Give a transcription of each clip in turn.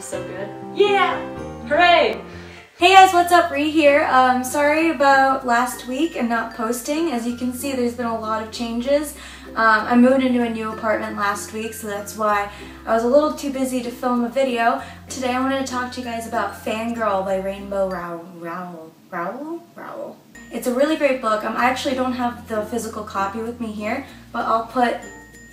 was so good. Yeah! Hooray! Hey guys, what's up? Ree here. Sorry about last week and not posting. As you can see, there's been a lot of changes. I moved into a new apartment last week, so that's why I was a little too busy to film a video. Today I wanted to talk to you guys about Fangirl by Rainbow Rowell. It's a really great book. I actually don't have the physical copy with me here, but I'll put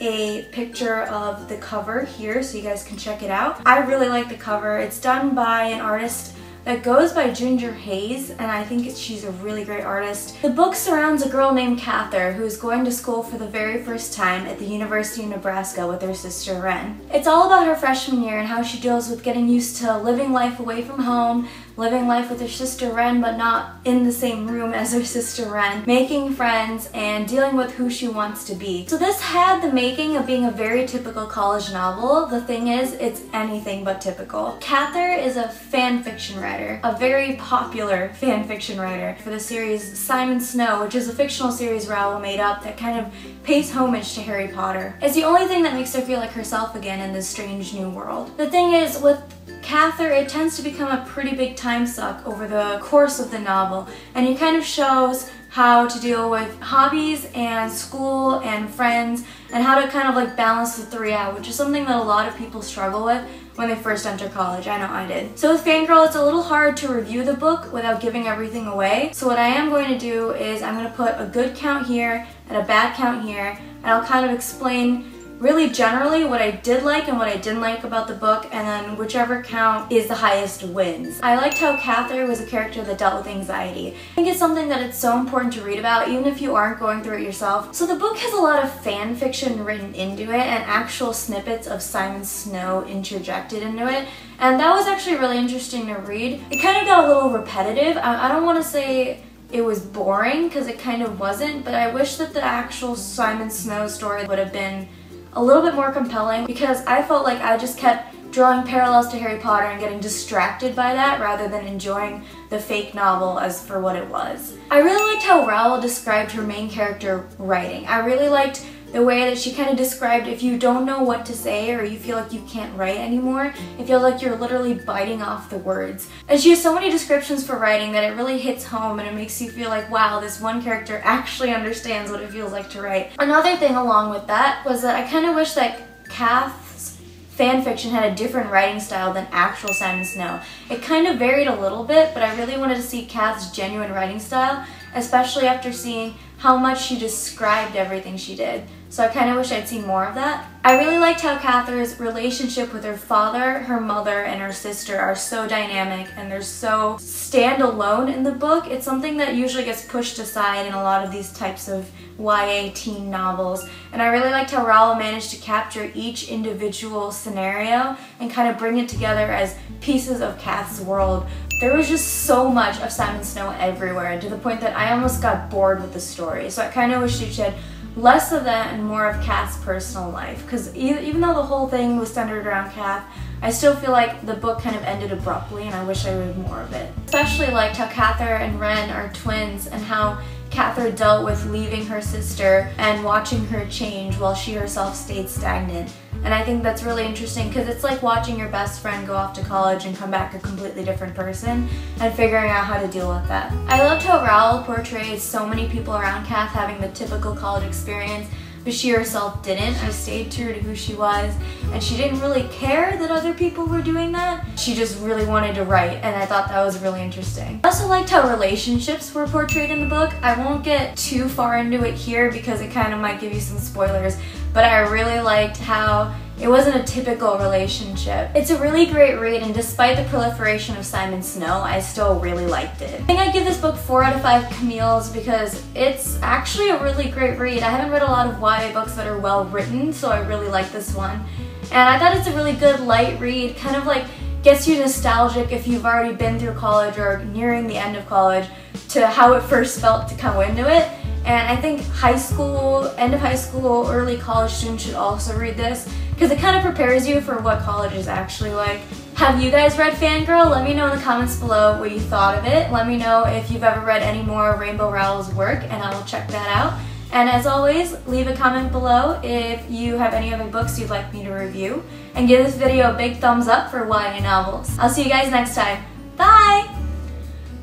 a picture of the cover here so you guys can check it out. I really like the cover. It's done by an artist that goes by Ginger Hayes, and I think she's a really great artist. The book surrounds a girl named Cather who is going to school for the very first time at the University of Nebraska with her sister Ren. It's all about her freshman year and how she deals with getting used to living life away from home, living life with her sister Ren but not in the same room as her sister Ren, making friends, and dealing with who she wants to be. So this had the making of being a very typical college novel. The thing is, it's anything but typical. Cather is a fan fiction writer, a very popular fan fiction writer for the series Simon Snow, which is a fictional series Rowell made up that kind of pays homage to Harry Potter. It's the only thing that makes her feel like herself again in this strange new world. The thing is, with Cather, it tends to become a pretty big time suck over the course of the novel, and it kind of shows how to deal with hobbies and school and friends and how to kind of like balance the three out, which is something that a lot of people struggle with when they first enter college. I know I did. So with Fangirl, it's a little hard to review the book without giving everything away. So what I am going to do is I'm going to put a good count here and a bad count here, and I'll kind of explain really generally what I did like and what I didn't like about the book, and then whichever count is the highest wins. I liked how Cather was a character that dealt with anxiety. I think it's something that it's so important to read about even if you aren't going through it yourself. So the book has a lot of fan fiction written into it and actual snippets of Simon Snow interjected into it, and that was actually really interesting to read. It kind of got a little repetitive. I don't want to say it was boring because it kind of wasn't, but I wish that the actual Simon Snow story would have been a little bit more compelling, because I felt like I just kept drawing parallels to Harry Potter and getting distracted by that rather than enjoying the fake novel as for what it was. I really liked how Rowell described her main character writing. I really liked the way that she kind of described if you don't know what to say or you feel like you can't write anymore, it feels like you're literally biting off the words. And she has so many descriptions for writing that it really hits home, and it makes you feel like, wow, this one character actually understands what it feels like to write. Another thing along with that was that I kind of wish that Kath's fanfiction had a different writing style than actual Simon Snow. It kind of varied a little bit, but I really wanted to see Kath's genuine writing style, especially after seeing how much she described everything she did. So I kind of wish I'd seen more of that. I really liked how Cather's relationship with her father, her mother, and her sister are so dynamic and they're so standalone in the book. It's something that usually gets pushed aside in a lot of these types of YA teen novels. And I really liked how Rowell managed to capture each individual scenario and kind of bring it together as pieces of Kath's world. There was just so much of Simon Snow everywhere, to the point that I almost got bored with the story. So I kind of wish she had less of that and more of Kath's personal life, because even though the whole thing was centered around Kath, I still feel like the book kind of ended abruptly, and I wish I read more of it. Especially liked how Cather and Ren are twins, and how Cather dealt with leaving her sister and watching her change while she herself stayed stagnant. And I think that's really interesting, because it's like watching your best friend go off to college and come back a completely different person and figuring out how to deal with that. I loved how Rowell portrayed so many people around Kath having the typical college experience, but she herself didn't. She stayed true to who she was, and she didn't really care that other people were doing that. She just really wanted to write, and I thought that was really interesting. I also liked how relationships were portrayed in the book. I won't get too far into it here because it kind of might give you some spoilers, but I really liked how it wasn't a typical relationship. It's a really great read, and despite the proliferation of Simon Snow, I still really liked it. I think I'd give this book 4 out of 5 Camille's because it's actually a really great read. I haven't read a lot of YA books that are well written, so I really like this one. And I thought it's a really good light read, kind of like gets you nostalgic if you've already been through college or nearing the end of college to how it first felt to come into it. And I think high school, end of high school, early college students should also read this, because it kind of prepares you for what college is actually like. Have you guys read Fangirl? Let me know in the comments below what you thought of it. Let me know if you've ever read any more Rainbow Rowell's work, and I will check that out. And as always, leave a comment below if you have any other books you'd like me to review. And give this video a big thumbs up for YA novels. I'll see you guys next time. Bye!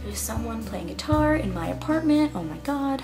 There's someone playing guitar in my apartment. Oh my god.